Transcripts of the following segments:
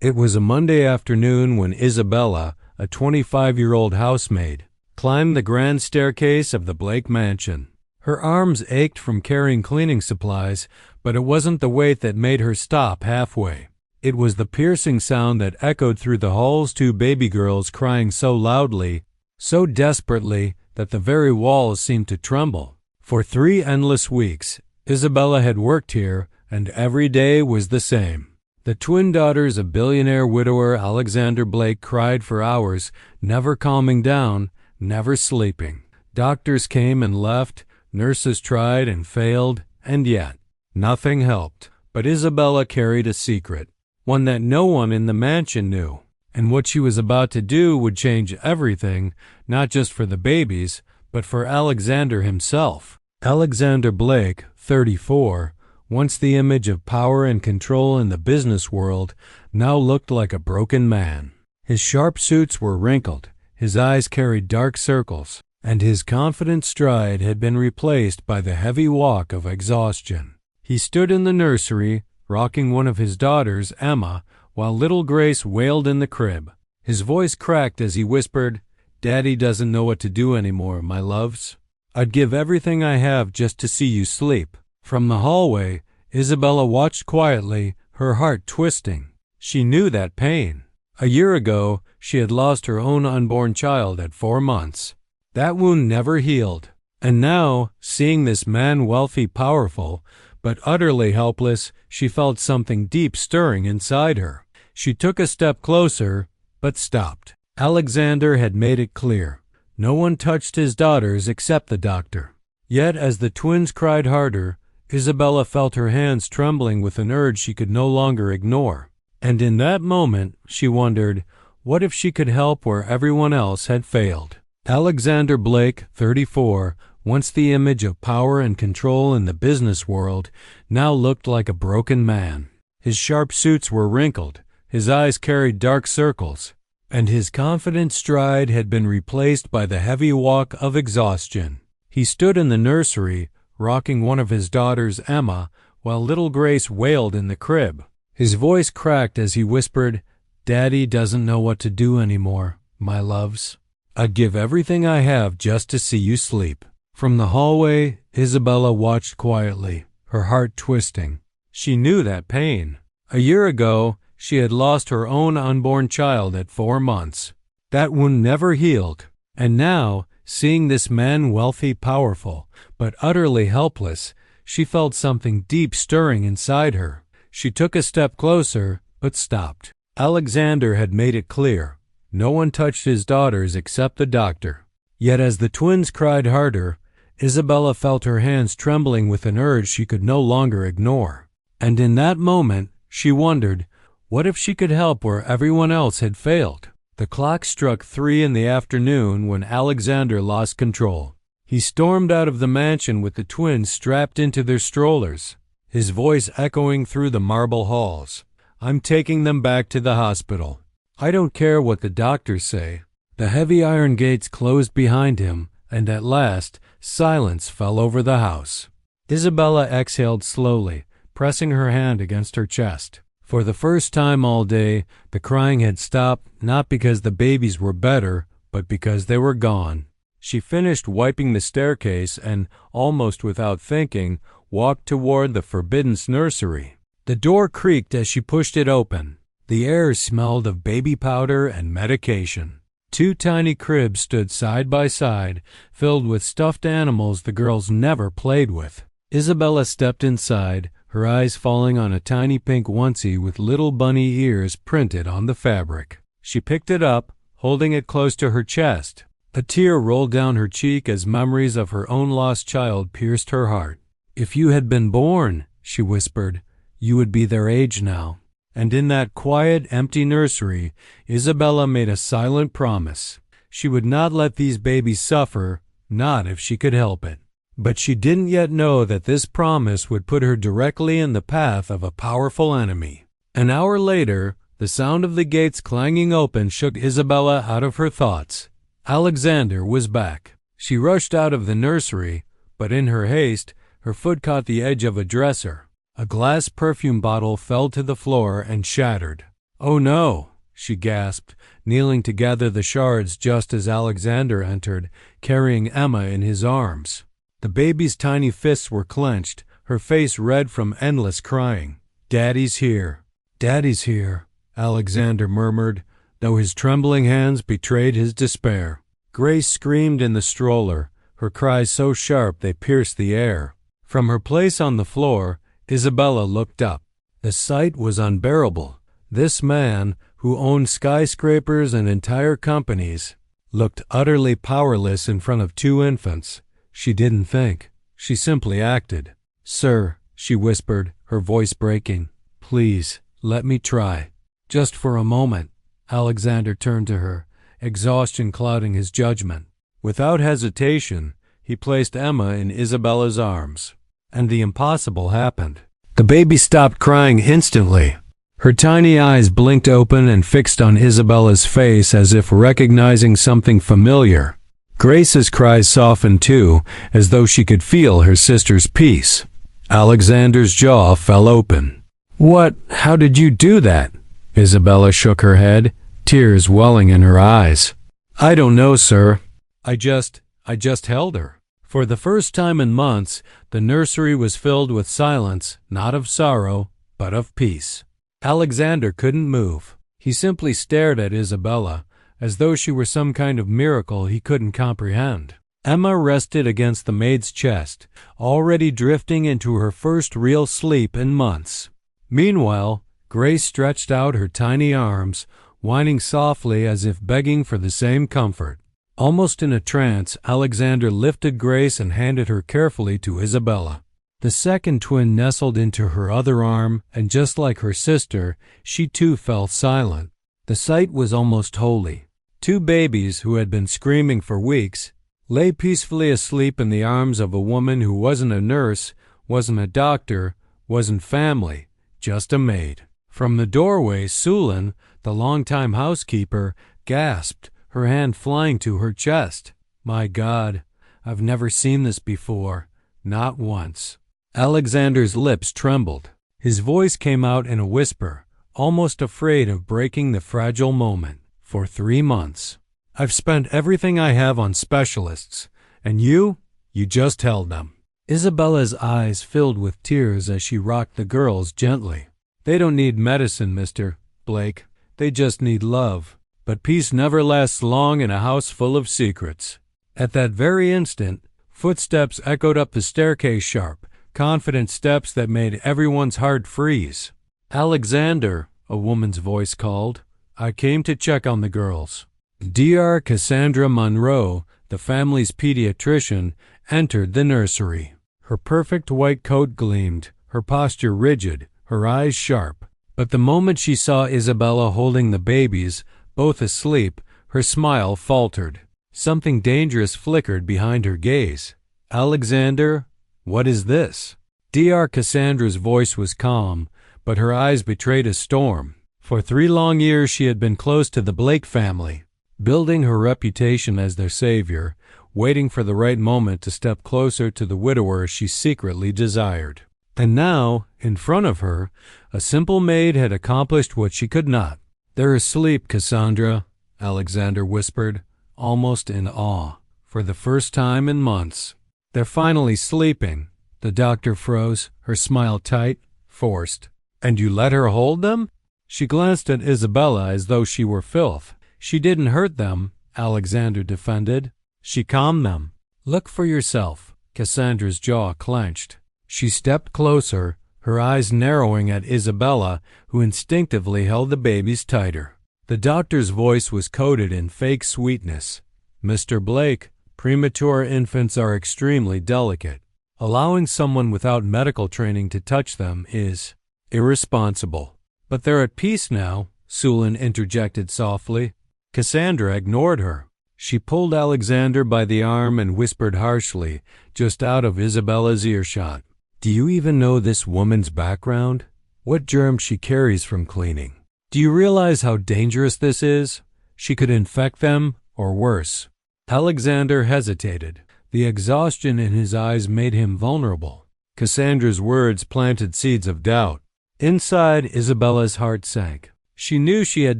It was a Monday afternoon when Isabella, a 25-year-old housemaid, climbed the grand staircase of the Blake mansion. Her arms ached from carrying cleaning supplies, but it wasn't the weight that made her stop halfway. It was the piercing sound that echoed through the hall's two baby girls crying so loudly, so desperately, that the very walls seemed to tremble. For 3 endless weeks, Isabella had worked here, and every day was the same. The twin daughters of billionaire widower Alexander Blake cried for hours, never calming down, never sleeping. Doctors came and left, nurses tried and failed, and yet nothing helped. But Isabella carried a secret, one that no one in the mansion knew, and what she was about to do would change everything, not just for the babies, but for Alexander himself. Alexander Blake, 34, once the image of power and control in the business world, now looked like a broken man. His sharp suits were wrinkled, his eyes carried dark circles, and his confident stride had been replaced by the heavy walk of exhaustion. He stood in the nursery, rocking one of his daughters, Emma, while little Grace wailed in the crib. His voice cracked as he whispered, "Daddy doesn't know what to do anymore, my loves. I'd give everything I have just to see you sleep." From the hallway, Isabella watched quietly, her heart twisting. She knew that pain. A year ago, she had lost her own unborn child at 4 months. That wound never healed. And now, seeing this man wealthy, powerful, but utterly helpless, she felt something deep stirring inside her. She took a step closer, but stopped. Alexander had made it clear. No one touched his daughters except the doctor. Yet as the twins cried harder, Isabella felt her hands trembling with an urge she could no longer ignore. And in that moment, she wondered, what if she could help where everyone else had failed? Alexander Blake, 34, once the image of power and control in the business world, now looked like a broken man. His sharp suits were wrinkled, his eyes carried dark circles, and his confident stride had been replaced by the heavy walk of exhaustion. He stood in the nursery, rocking one of his daughters, Emma, while little Grace wailed in the crib. His voice cracked as he whispered, "Daddy doesn't know what to do anymore, my loves. I'd give everything I have just to see you sleep." From the hallway, Isabella watched quietly, her heart twisting. She knew that pain. A year ago, she had lost her own unborn child at 4 months. That wound never healed. And now, seeing this man wealthy, powerful, but utterly helpless, she felt something deep stirring inside her. She took a step closer, but stopped. Alexander had made it clear. No one touched his daughters except the doctor. Yet as the twins cried harder, Isabella felt her hands trembling with an urge she could no longer ignore. And in that moment, she wondered, what if she could help where everyone else had failed? The clock struck 3 in the afternoon when Alexander lost control. He stormed out of the mansion with the twins strapped into their strollers, his voice echoing through the marble halls. "I'm taking them back to the hospital. I don't care what the doctors say." The heavy iron gates closed behind him, and at last, silence fell over the house. Isabella exhaled slowly, pressing her hand against her chest. For the first time all day, the crying had stopped, not because the babies were better, but because they were gone. She finished wiping the staircase and, almost without thinking, walked toward the forbidden nursery. The door creaked as she pushed it open. The air smelled of baby powder and medication. 2 tiny cribs stood side by side, filled with stuffed animals the girls never played with. Isabella stepped inside, her eyes falling on a tiny pink onesie with little bunny ears printed on the fabric. She picked it up, holding it close to her chest. A tear rolled down her cheek as memories of her own lost child pierced her heart. "If you had been born," she whispered, "you would be their age now." And in that quiet, empty nursery, Isabella made a silent promise. She would not let these babies suffer, not if she could help it. But she didn't yet know that this promise would put her directly in the path of a powerful enemy. An hour later, the sound of the gates clanging open shook Isabella out of her thoughts. Alexander was back. She rushed out of the nursery, but in her haste, her foot caught the edge of a dresser. A glass perfume bottle fell to the floor and shattered. "Oh no," she gasped, kneeling to gather the shards just as Alexander entered, carrying Emma in his arms. The baby's tiny fists were clenched, her face red from endless crying. "Daddy's here. Daddy's here," Alexander murmured, though his trembling hands betrayed his despair. Grace screamed in the stroller, her cries so sharp they pierced the air. From her place on the floor, Isabella looked up. The sight was unbearable. This man, who owned skyscrapers and entire companies, looked utterly powerless in front of two infants. She didn't think. She simply acted. "Sir," she whispered, her voice breaking, "please, let me try. Just for a moment." Alexander turned to her, exhaustion clouding his judgment. Without hesitation, he placed Emma in Isabella's arms. And the impossible happened. The baby stopped crying instantly. Her tiny eyes blinked open and fixed on Isabella's face as if recognizing something familiar. Grace's cries softened too, as though she could feel her sister's peace. Alexander's jaw fell open. "What? How did you do that?" Isabella shook her head, tears welling in her eyes. "I don't know, sir. I just held her." For the first time in months, the nursery was filled with silence, not of sorrow, but of peace. Alexander couldn't move. He simply stared at Isabella, as though she were some kind of miracle he couldn't comprehend. Emma rested against the maid's chest, already drifting into her first real sleep in months. Meanwhile, Grace stretched out her tiny arms, whining softly as if begging for the same comfort. Almost in a trance, Alexander lifted Grace and handed her carefully to Isabella. The second twin nestled into her other arm, and just like her sister, she too fell silent. The sight was almost holy. Two babies who had been screaming for weeks lay peacefully asleep in the arms of a woman who wasn't a nurse, wasn't a doctor, wasn't family, just a maid. From the doorway, Sulin, the longtime housekeeper, gasped, her hand flying to her chest. "My God, I've never seen this before, not once." Alexander's lips trembled. His voice came out in a whisper, almost afraid of breaking the fragile moment. "For 3 months. I've spent everything I have on specialists, and you just held them." Isabella's eyes filled with tears as she rocked the girls gently. "They don't need medicine, Mr. Blake. They just need love. But peace never lasts long in a house full of secrets." At that very instant, footsteps echoed up the staircase sharp, confident steps that made everyone's heart freeze. "Alexander," a woman's voice called. "I came to check on the girls." Dr. Cassandra Monroe, the family's pediatrician, entered the nursery. Her perfect white coat gleamed, her posture rigid, her eyes sharp. But the moment she saw Isabella holding the babies, both asleep, her smile faltered. Something dangerous flickered behind her gaze. "Alexander, what is this?" Dr. Cassandra's voice was calm, but her eyes betrayed a storm. For 3 long years she had been close to the Blake family, building her reputation as their savior, waiting for the right moment to step closer to the widower she secretly desired. And now, in front of her, a simple maid had accomplished what she could not. "They're asleep, Cassandra," Alexander whispered, almost in awe. "For the first time in months. They're finally sleeping." The doctor froze, her smile tight, forced. "And you let her hold them?" She glanced at Isabella as though she were filth. "She didn't hurt them," Alexander defended. "She calmed them." "Look for yourself." Cassandra's jaw clenched. She stepped closer, her eyes narrowing at Isabella, who instinctively held the babies tighter. The doctor's voice was coated in fake sweetness. "Mr. Blake, premature infants are extremely delicate. Allowing someone without medical training to touch them is irresponsible." "But they're at peace now," Sulin interjected softly. Cassandra ignored her. She pulled Alexander by the arm and whispered harshly, just out of Isabella's earshot. "Do you even know this woman's background? What germs she carries from cleaning? Do you realize how dangerous this is? She could infect them, or worse." Alexander hesitated. The exhaustion in his eyes made him vulnerable. Cassandra's words planted seeds of doubt. Inside, Isabella's heart sank. She knew she had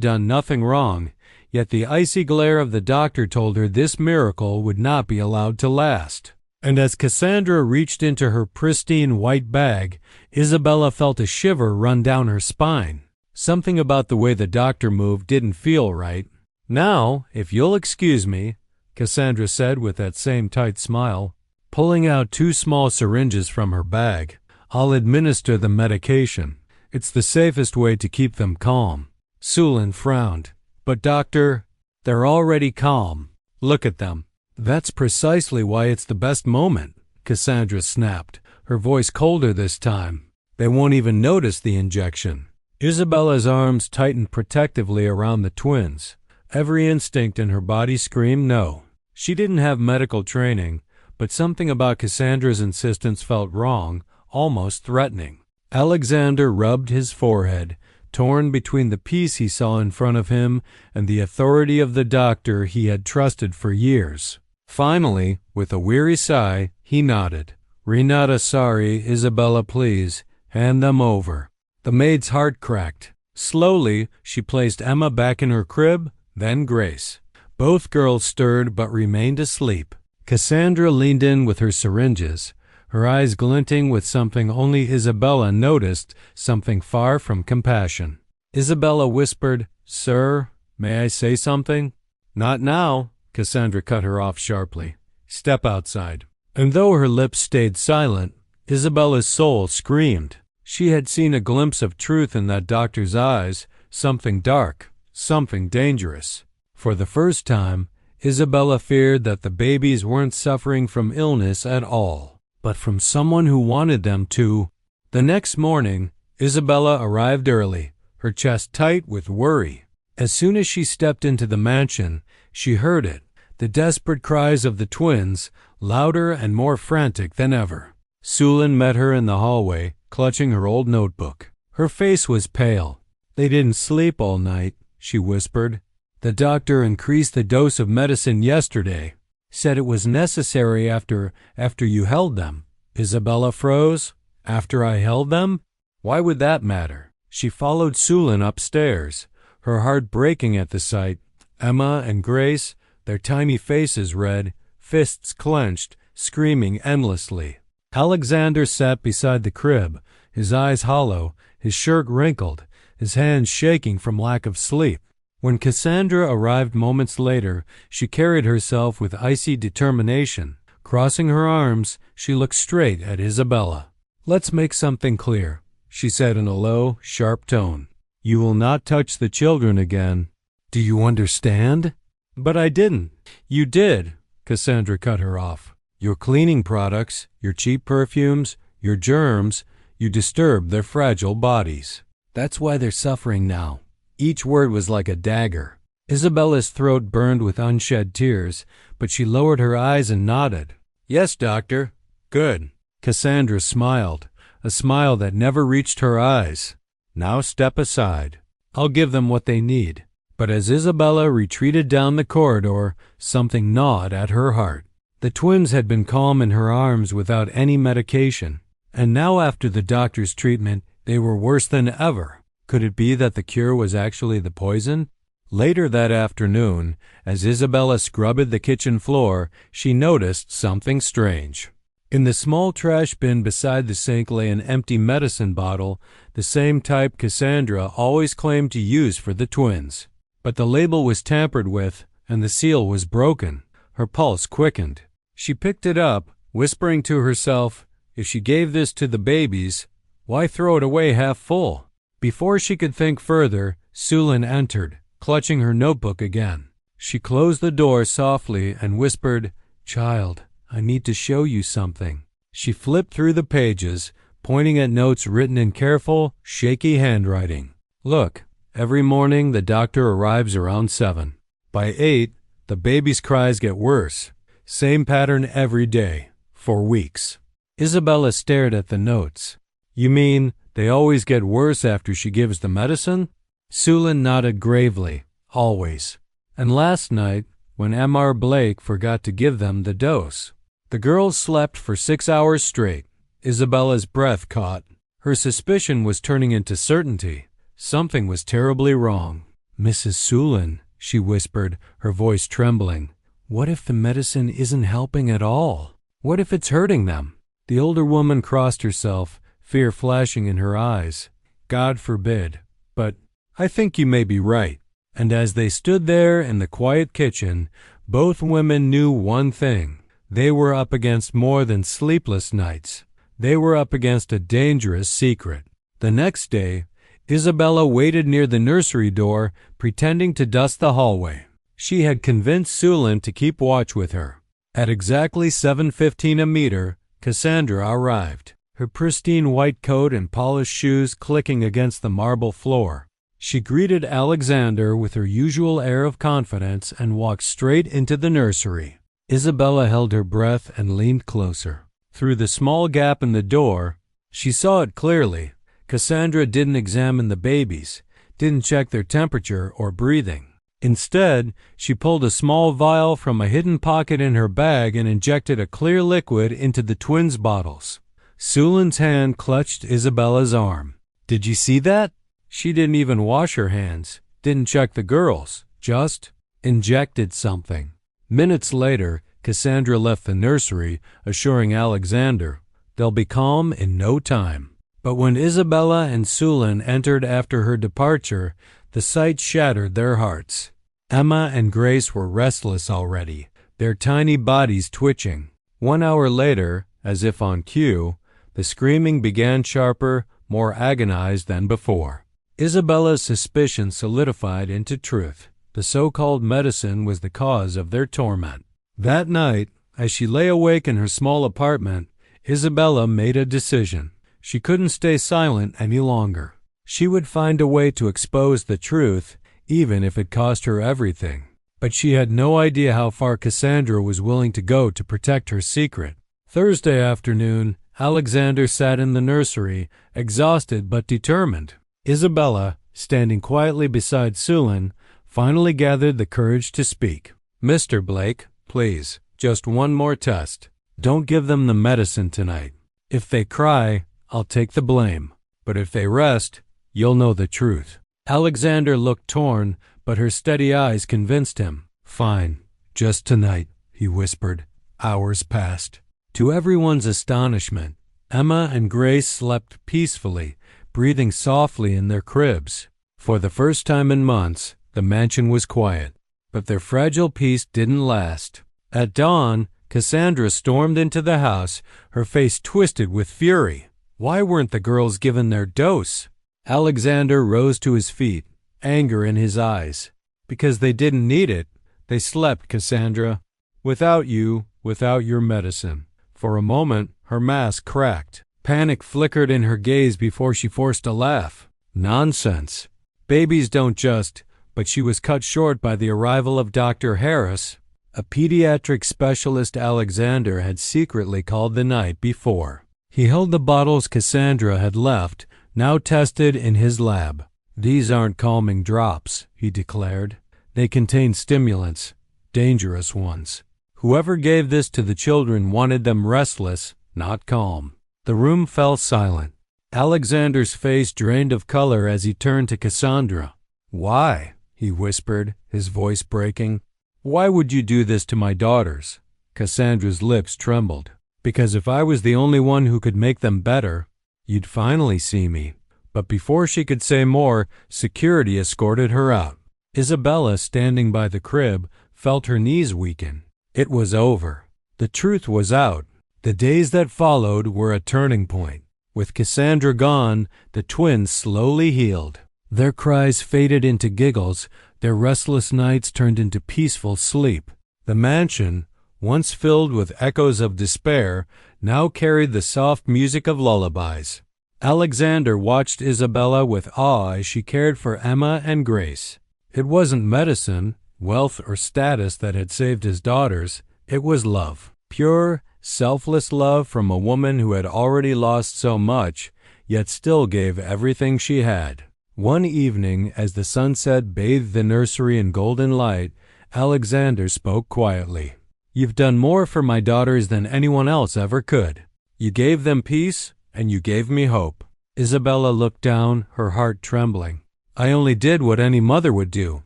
done nothing wrong, yet the icy glare of the doctor told her this miracle would not be allowed to last. And as Cassandra reached into her pristine white bag, Isabella felt a shiver run down her spine. Something about the way the doctor moved didn't feel right. "Now, if you'll excuse me," Cassandra said with that same tight smile, pulling out 2 small syringes from her bag. "I'll administer the medication. It's the safest way to keep them calm." Sulin frowned. "But doctor, they're already calm. Look at them." "That's precisely why it's the best moment," Cassandra snapped, her voice colder this time. "They won't even notice the injection." Isabella's arms tightened protectively around the twins. Every instinct in her body screamed no. She didn't have medical training, but something about Cassandra's insistence felt wrong, almost threatening. Alexander rubbed his forehead, torn between the peace he saw in front of him and the authority of the doctor he had trusted for years. Finally, with a weary sigh, he nodded. "Renata, sorry, Isabella, please, hand them over." The maid's heart cracked. Slowly, she placed Emma back in her crib, then Grace. Both girls stirred but remained asleep. Cassandra leaned in with her syringes, her eyes glinting with something only Isabella noticed, something far from compassion. Isabella whispered, "Sir, may I say something?" "Not now," Cassandra cut her off sharply. "Step outside." And though her lips stayed silent, Isabella's soul screamed. She had seen a glimpse of truth in that doctor's eyes, something dark, something dangerous. For the first time, Isabella feared that the babies weren't suffering from illness at all, but from someone who wanted them to. The next morning, Isabella arrived early, her chest tight with worry. As soon as she stepped into the mansion, she heard it, the desperate cries of the twins, louder and more frantic than ever. Sulin met her in the hallway, clutching her old notebook. Her face was pale. "They didn't sleep all night," she whispered. "The doctor increased the dose of medicine yesterday. Said it was necessary after you held them." Isabella froze. "After I held them? Why would that matter?" She followed Sulin upstairs, her heart breaking at the sight. Emma and Grace, their tiny faces red, fists clenched, screaming endlessly. Alexander sat beside the crib, his eyes hollow, his shirt wrinkled, his hands shaking from lack of sleep. When Cassandra arrived moments later, she carried herself with icy determination. Crossing her arms, she looked straight at Isabella. "Let's make something clear," she said in a low, sharp tone. "You will not touch the children again. Do you understand?" "But I didn't." "You did," Cassandra cut her off. "Your cleaning products, your cheap perfumes, your germs, you disturbed their fragile bodies. That's why they're suffering now." Each word was like a dagger. Isabella's throat burned with unshed tears, but she lowered her eyes and nodded. "Yes, doctor." "Good." Cassandra smiled, a smile that never reached her eyes. "Now step aside. I'll give them what they need." But as Isabella retreated down the corridor, something gnawed at her heart. The twins had been calm in her arms without any medication, and now after the doctor's treatment, they were worse than ever. Could it be that the cure was actually the poison? Later that afternoon, as Isabella scrubbed the kitchen floor, she noticed something strange. In the small trash bin beside the sink lay an empty medicine bottle, the same type Cassandra always claimed to use for the twins. But the label was tampered with, and the seal was broken. Her pulse quickened. She picked it up, whispering to herself, if she gave this to the babies, why throw it away half full? Before she could think further, Sulin entered, clutching her notebook again. She closed the door softly and whispered, "Child, I need to show you something." She flipped through the pages, pointing at notes written in careful, shaky handwriting. "Look, every morning the doctor arrives around 7. By 8, the baby's cries get worse. Same pattern every day, for weeks." Isabella stared at the notes. "You mean they always get worse after she gives the medicine?" Sulin nodded gravely. "Always. And last night, when M.R. Blake forgot to give them the dose. The girls slept for 6 hours straight." Isabella's breath caught. Her suspicion was turning into certainty. Something was terribly wrong. "Mrs. Sulin," she whispered, her voice trembling, "what if the medicine isn't helping at all? What if it's hurting them?" The older woman crossed herself, fear flashing in her eyes. "God forbid, but I think you may be right." And as they stood there in the quiet kitchen, both women knew one thing. They were up against more than sleepless nights. They were up against a dangerous secret. The next day, Isabella waited near the nursery door, pretending to dust the hallway. She had convinced Sulin to keep watch with her. At exactly 7:15 a meter, Cassandra arrived, her pristine white coat and polished shoes clicking against the marble floor. She greeted Alexander with her usual air of confidence and walked straight into the nursery. Isabella held her breath and leaned closer. Through the small gap in the door, she saw it clearly. Cassandra didn't examine the babies, didn't check their temperature or breathing. Instead, she pulled a small vial from a hidden pocket in her bag and injected a clear liquid into the twins' bottles. Sulin's hand clutched Isabella's arm. "Did you see that?" She didn't even wash her hands, didn't check the girls, just injected something. Minutes later, Cassandra left the nursery, assuring Alexander, "They'll be calm in no time." But when Isabella and Sulin entered after her departure, the sight shattered their hearts. Emma and Grace were restless already, their tiny bodies twitching. 1 hour later, as if on cue, the screaming began sharper, more agonized than before. Isabella's suspicion solidified into truth. The so-called medicine was the cause of their torment. That night, as she lay awake in her small apartment, Isabella made a decision. She couldn't stay silent any longer. She would find a way to expose the truth, even if it cost her everything. But she had no idea how far Cassandra was willing to go to protect her secret. Thursday afternoon, Alexander sat in the nursery, exhausted but determined. Isabella, standing quietly beside Sulin, finally gathered the courage to speak. "Mr. Blake, please, just one more test. Don't give them the medicine tonight. If they cry, I'll take the blame. But if they rest, you'll know the truth." Alexander looked torn, but her steady eyes convinced him. "Fine, just tonight," he whispered. Hours passed. To everyone's astonishment, Emma and Grace slept peacefully, breathing softly in their cribs. For the first time in months, the mansion was quiet. But their fragile peace didn't last. At dawn, Cassandra stormed into the house, her face twisted with fury. Why weren't the girls given their dose? Alexander rose to his feet, anger in his eyes. "Because they didn't need it. They slept, Cassandra. Without you, without your medicine." For a moment, her mask cracked. Panic flickered in her gaze before she forced a laugh. Nonsense. Babies don't just... But she was cut short by the arrival of Dr. Harris, a pediatric specialist Alexander had secretly called the night before. He held the bottles Cassandra had left, now tested in his lab. "These aren't calming drops," he declared. "They contain stimulants, dangerous ones. Whoever gave this to the children wanted them restless, not calm." The room fell silent. Alexander's face drained of color as he turned to Cassandra. "Why?" he whispered, his voice breaking. "Why would you do this to my daughters?" Cassandra's lips trembled. "Because if I was the only one who could make them better, you'd finally see me." But before she could say more, security escorted her out. Isabella, standing by the crib, felt her knees weaken. It was over. The truth was out. The days that followed were a turning point. With Cassandra gone, the twins slowly healed. Their cries faded into giggles, their restless nights turned into peaceful sleep. The mansion, once filled with echoes of despair, now carried the soft music of lullabies. Alexander watched Isabella with awe as she cared for Emma and Grace. It wasn't medicine, wealth, or status that had saved his daughters. It was love. Pure, selfless love from a woman who had already lost so much, yet still gave everything she had. One evening, as the sunset bathed the nursery in golden light, Alexander spoke quietly. "You've done more for my daughters than anyone else ever could. You gave them peace, and you gave me hope." Isabella looked down, her heart trembling. I only did what any mother would do.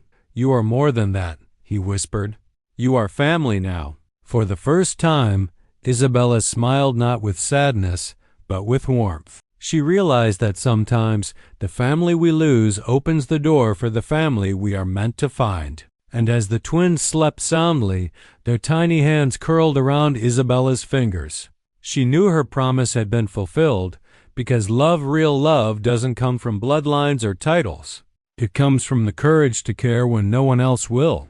You are more than that, he whispered. You are family now. For the first time, Isabella smiled not with sadness, but with warmth. She realized that sometimes the family we lose opens the door for the family we are meant to find. And as the twins slept soundly, their tiny hands curled around Isabella's fingers. She knew her promise had been fulfilled, because love, real love, doesn't come from bloodlines or titles. It comes from the courage to care when no one else will.